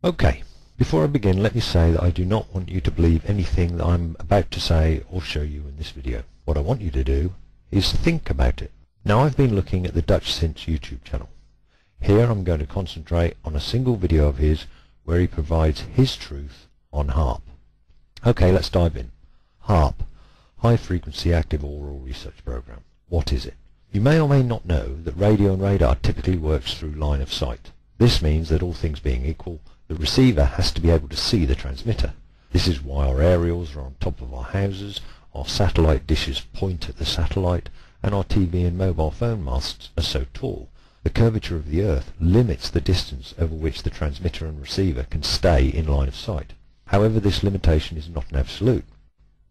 Okay, before I begin, let me say that I do not want you to believe anything that I'm about to say or show you in this video. What I want you to do is think about it. Now, I've been looking at the Dutchsinse YouTube channel. Here I'm going to concentrate on a single video of his where he provides his truth on HAARP. Okay, let's dive in. HAARP, High Frequency Active Aural Research Program. What is it? You may or may not know that radio and radar typically works through line of sight. This means that all things being equal, the receiver has to be able to see the transmitter. This is why our aerials are on top of our houses, our satellite dishes point at the satellite, and our TV and mobile phone masts are so tall. The curvature of the Earth limits the distance over which the transmitter and receiver can stay in line of sight. However, this limitation is not an absolute.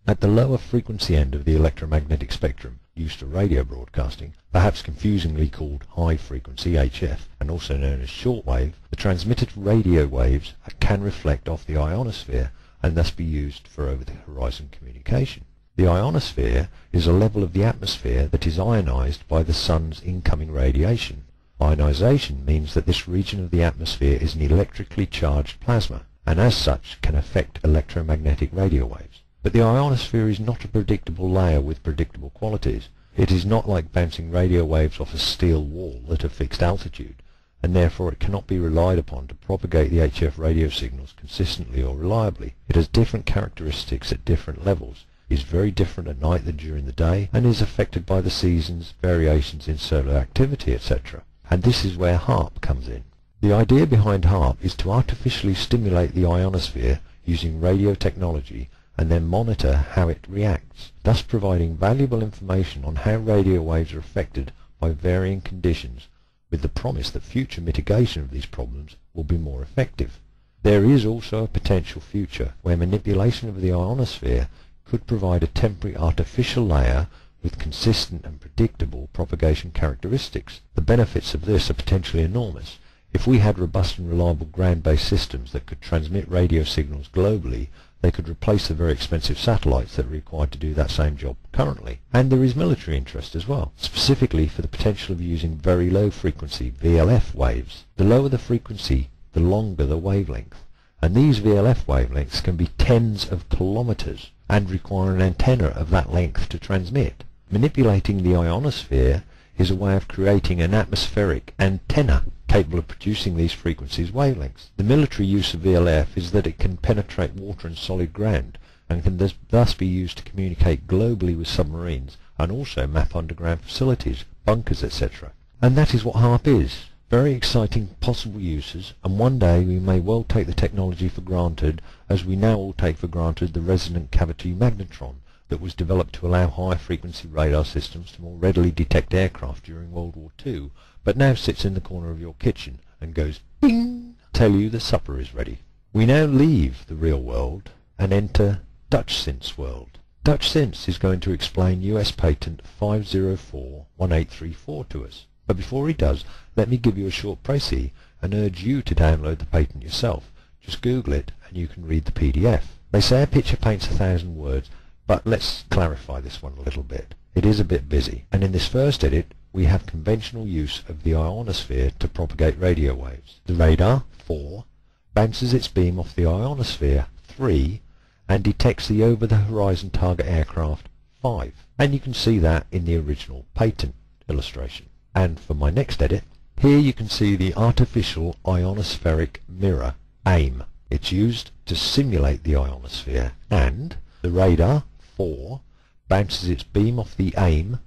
At the lower frequency end of the electromagnetic spectrum used for radio broadcasting, perhaps confusingly called high frequency HF and also known as shortwave, the transmitted radio waves can reflect off the ionosphere and thus be used for over-the-horizon communication. The ionosphere is a level of the atmosphere that is ionized by the sun's incoming radiation. Ionization means that this region of the atmosphere is an electrically charged plasma and as such can affect electromagnetic radio waves. But the ionosphere is not a predictable layer with predictable qualities. It is not like bouncing radio waves off a steel wall at a fixed altitude, and therefore it cannot be relied upon to propagate the HF radio signals consistently or reliably. It has different characteristics at different levels, is very different at night than during the day, and is affected by the seasons, variations in solar activity, etc. And this is where HAARP comes in. The idea behind HAARP is to artificially stimulate the ionosphere using radio technology and then monitor how it reacts, thus providing valuable information on how radio waves are affected by varying conditions, with the promise that future mitigation of these problems will be more effective. There is also a potential future where manipulation of the ionosphere could provide a temporary artificial layer with consistent and predictable propagation characteristics. The benefits of this are potentially enormous. If we had robust and reliable ground-based systems that could transmit radio signals globally, they could replace the very expensive satellites that are required to do that same job currently. And there is military interest as well, specifically for the potential of using very low frequency VLF waves. The lower the frequency, the longer the wavelength. And these VLF wavelengths can be tens of kilometers and require an antenna of that length to transmit. Manipulating the ionosphere is a way of creating an atmospheric antenna capable of producing these frequencies wavelengths. The military use of VLF is that it can penetrate water and solid ground and can thus be used to communicate globally with submarines and also map underground facilities, bunkers, etc. And that is what HAARP is. Very exciting possible uses, and one day we may well take the technology for granted as we now all take for granted the resonant cavity magnetron that was developed to allow high frequency radar systems to more readily detect aircraft during World War II, but now sits in the corner of your kitchen and goes bing, tell you that supper is ready. We now leave the real world and enter Dutchsinse world. Dutchsinse is going to explain US patent 5041834 to us. But before he does, let me give you a short précis and urge you to download the patent yourself. Just Google it and you can read the PDF. They say a picture paints 1,000 words, but let's clarify this one a little bit. It is a bit busy, and in this first edit we have conventional use of the ionosphere to propagate radio waves. The radar, 4, bounces its beam off the ionosphere, 3, and detects the over-the-horizon target aircraft, 5. And you can see that in the original patent illustration. And for my next edit, here you can see the artificial ionospheric mirror, AIM. It's used to simulate the ionosphere, and the radar, 4, bounces its beam off the AIM,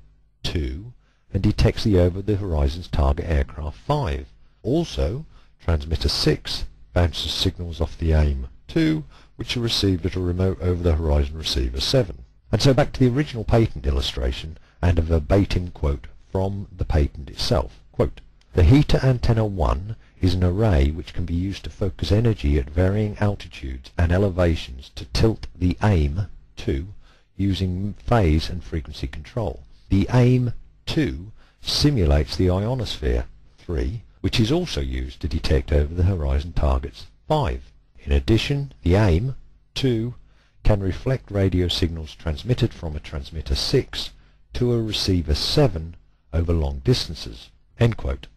2, and detects the over-the-horizon's target aircraft, 5. Also, transmitter 6 bounces signals off the AIM, 2, which are received at a remote over-the-horizon receiver, 7. And so back to the original patent illustration and a verbatim quote from the patent itself. Quote, "The heater antenna 1 is an array which can be used to focus energy at varying altitudes and elevations to tilt the AIM 2 using phase and frequency control. The AIM 2 simulates the ionosphere 3, which is also used to detect over-the-horizon targets 5. In addition, the AIM 2 can reflect radio signals transmitted from a transmitter 6 to a receiver 7 over long distances." End quote.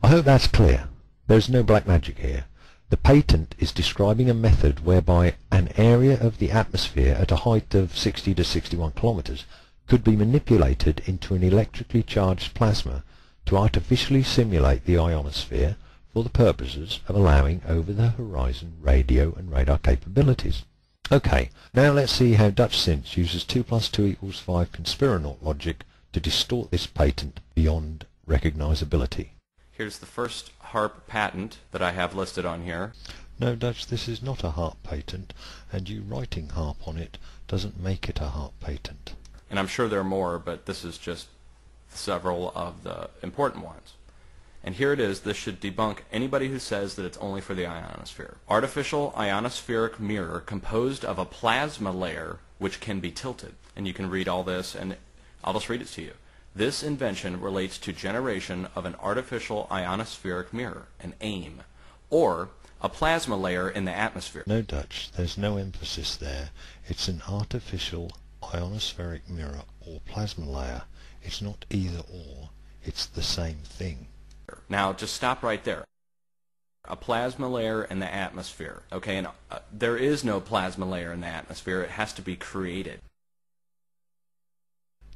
I hope that's clear. There's no black magic here. The patent is describing a method whereby an area of the atmosphere at a height of 60 to 61 kilometers could be manipulated into an electrically charged plasma to artificially simulate the ionosphere for the purposes of allowing over-the-horizon radio and radar capabilities. Okay, now let's see how Dutchsinse uses 2 + 2 = 5 conspiranoid logic to distort this patent beyond recognizability. Here's the first HAARP patent that I have listed on here. No, Dutch, this is not a HAARP patent, and you writing HAARP on it doesn't make it a HAARP patent. And I'm sure there are more, but this is just several of the important ones. And here it is. This should debunk anybody who says that it's only for the ionosphere. Artificial ionospheric mirror composed of a plasma layer which can be tilted. And you can read all this, and I'll just read it to you. This invention relates to generation of an artificial ionospheric mirror, an AIM, or a plasma layer in the atmosphere. No, Dutch, there's no emphasis there. It's an artificial ionospheric mirror or plasma layer. It's not either or, it's the same thing. Now, just stop right there. A plasma layer in the atmosphere. Okay, and there is no plasma layer in the atmosphere. It has to be created.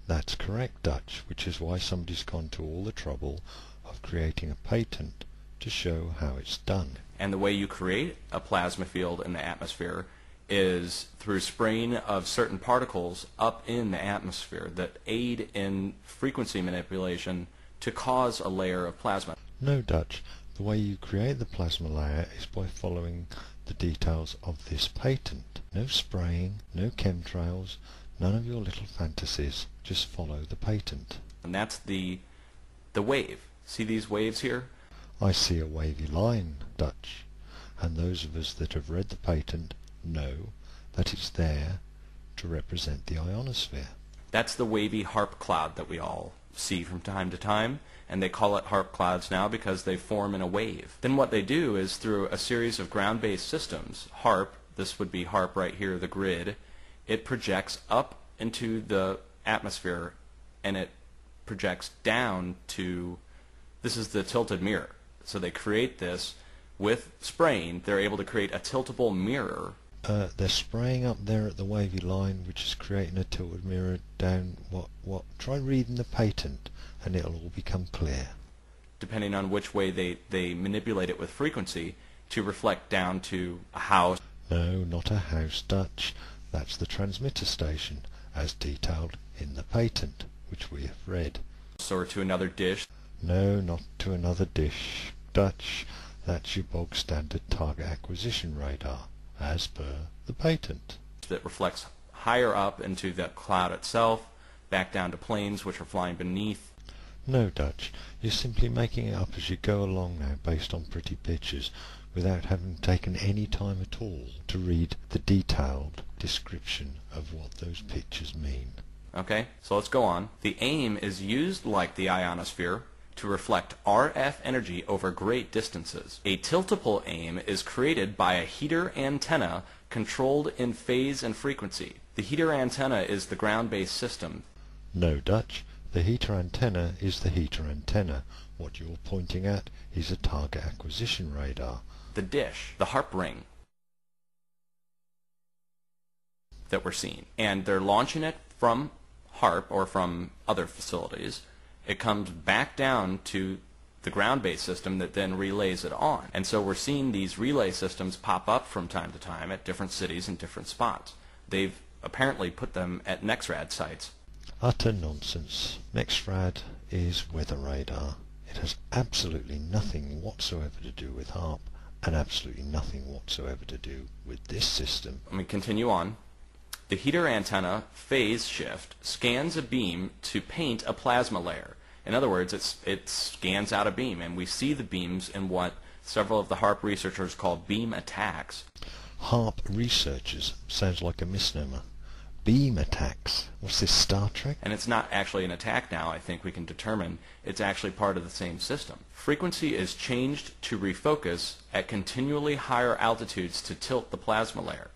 That's correct, Dutch, which is why somebody's gone to all the trouble of creating a patent to show how it's done. And the way you create a plasma field in the atmosphere is through spraying of certain particles up in the atmosphere that aid in frequency manipulation to cause a layer of plasma. No, Dutch, the way you create the plasma layer is by following the details of this patent. No spraying, no chemtrails, none of your little fantasies. Just follow the patent. And that's the wave. See these waves here? I see a wavy line, Dutch, and those of us that have read the patent know that it's there to represent the ionosphere. That's the wavy HAARP cloud that we all see from time to time, and they call it HAARP clouds now because they form in a wave. Then what they do is through a series of ground-based systems, HAARP, this would be HAARP right here, the grid, it projects up into the atmosphere and it projects down to, this is the tilted mirror. So they create this with spraying. They're able to create a tiltable mirror. They're spraying up there at the wavy line, which is creating a tilted mirror down what? Try reading the patent and it'll all become clear. Depending on which way they manipulate it with frequency to reflect down to a house. No, not a house, Dutch. That's the transmitter station, as detailed in the patent, which we have read. Or to another dish. No, not to another dish, Dutch. That's your bog standard target acquisition radar, as per the patent. That reflects higher up into the cloud itself, back down to planes which are flying beneath. No, Dutch. You're simply making it up as you go along now, based on pretty pictures, without having taken any time at all to read the detailed description of what those pictures mean. Okay, so let's go on. The AIM is used like the ionosphere to reflect RF energy over great distances. A tiltable AIM is created by a heater antenna controlled in phase and frequency. The heater antenna is the ground-based system. No, Dutch. The heater antenna is the heater antenna. What you're pointing at is a target acquisition radar. The dish, the HAARP ring that we're seeing. And they're launching it from HAARP or from other facilities. It comes back down to the ground-based system that then relays it on. And so we're seeing these relay systems pop up from time to time at different cities and different spots. They've apparently put them at NEXRAD sites. Utter nonsense. NEXRAD is weather radar. It has absolutely nothing whatsoever to do with HAARP and absolutely nothing whatsoever to do with this system. Let me continue on. The heater antenna phase shift scans a beam to paint a plasma layer. In other words, it scans out a beam, and we see the beams in what several of the HAARP researchers call beam attacks. HAARP researchers sounds like a misnomer. Beam attacks? What's this, Star Trek? And it's not actually an attack now, I think we can determine. It's actually part of the same system. Frequency is changed to refocus at continually higher altitudes to tilt the plasma layer.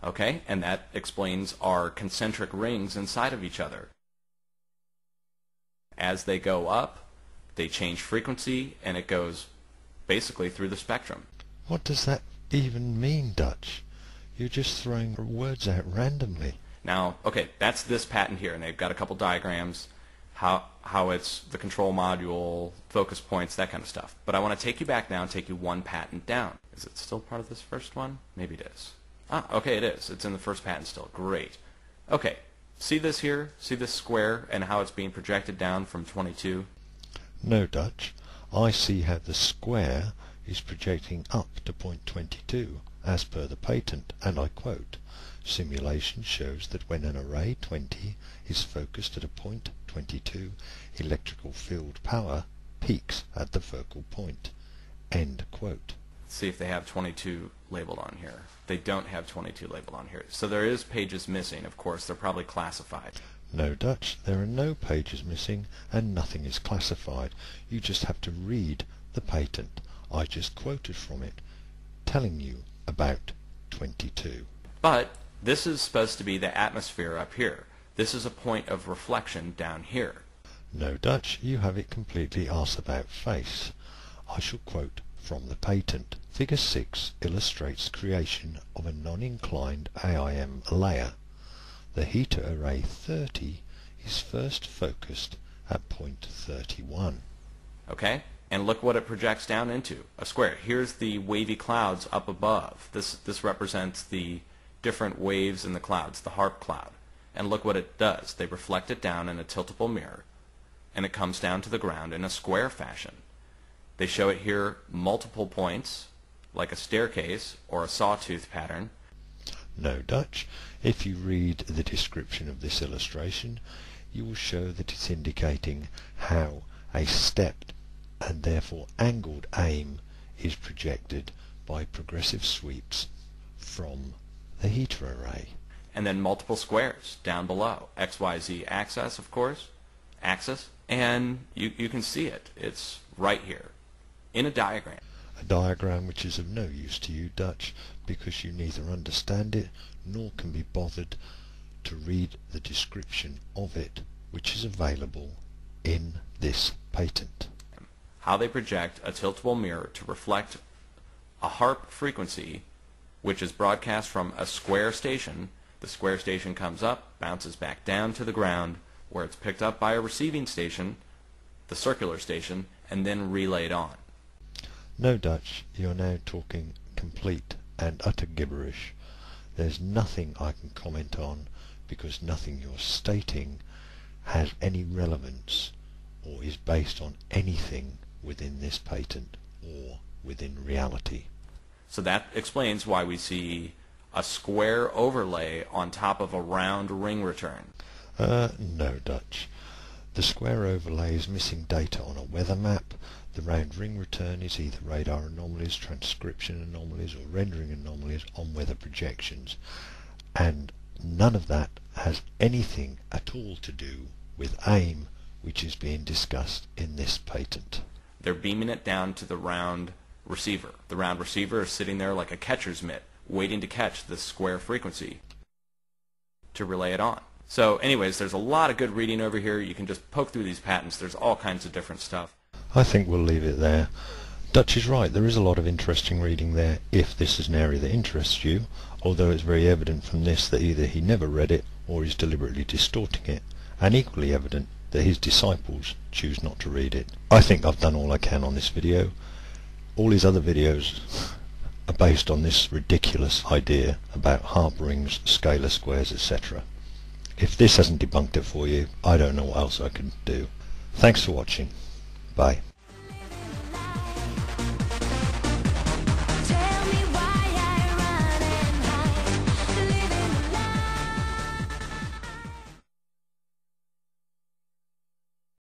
Okay, and that explains our concentric rings inside of each other. As they go up, they change frequency, and it goes basically through the spectrum. What does that even mean, Dutch? You're just throwing words out randomly. Now, okay, that's this patent here, and they've got a couple diagrams, how it's the control module, focus points, that kind of stuff. But I want to take you back now and take you one patent down. Is it still part of this first one? Maybe it is. Ah, okay, it is. It's in the first patent still. Great. Okay, see this here? See this square and how it's being projected down from 22? No, Dutch. I see how the square is projecting up to point 22, as per the patent, and I quote, "Simulation shows that when an array 20 is focused at a point 22, electrical field power peaks at the focal point." End quote. See if they have 22 labeled on here. They don't have 22 labeled on here. So there is pages missing, of course. They're probably classified. No, Dutch, there are no pages missing and nothing is classified. You just have to read the patent. I just quoted from it, telling you about 22. But this is supposed to be the atmosphere up here. This is a point of reflection down here. No, Dutch, you have it completely arse about face. I shall quote from the patent. Figure 6 illustrates creation of a non-inclined AIM layer. The heater array 30 is first focused at point 31. Okay? And look what it projects down into, a square. Here's the wavy clouds up above. This represents the different waves in the clouds, the HAARP cloud. And look what it does. They reflect it down in a tiltable mirror, and it comes down to the ground in a square fashion. They show it here multiple points, like a staircase or a sawtooth pattern. No, Dutch. If you read the description of this illustration, you will show that it's indicating how a stepped and therefore angled aim is projected by progressive sweeps from the heater array. And then multiple squares down below. XYZ axis, of course. Axis. And you can see it. It's right here in a diagram. A diagram which is of no use to you, Dutch, because you neither understand it nor can be bothered to read the description of it, which is available in this patent. How they project a tiltable mirror to reflect a HAARP frequency, which is broadcast from a square station. The square station comes up, bounces back down to the ground, where it's picked up by a receiving station, the circular station, and then relayed on. No, Dutch, you're now talking complete and utter gibberish. There's nothing I can comment on because nothing you're stating has any relevance or is based on anything within this patent or within reality. So that explains why we see a square overlay on top of a round ring return. No, Dutch. The square overlay is missing data on a weather map. The round ring return is either radar anomalies, transcription anomalies, or rendering anomalies on weather projections. And none of that has anything at all to do with AIM, which is being discussed in this patent. They're beaming it down to the round receiver. The round receiver is sitting there like a catcher's mitt, waiting to catch this square frequency to relay it on. So anyways, there's a lot of good reading over here. You can just poke through these patents. There's all kinds of different stuff. I think we'll leave it there. Dutch is right, there is a lot of interesting reading there if this is an area that interests you, although it's very evident from this that either he never read it or is deliberately distorting it, and equally evident that his disciples choose not to read it. I think I've done all I can on this video. All his other videos are based on this ridiculous idea about HAARP rings, scalar squares, etc. If this hasn't debunked it for you, I don't know what else I can do. Thanks for watching. Bye.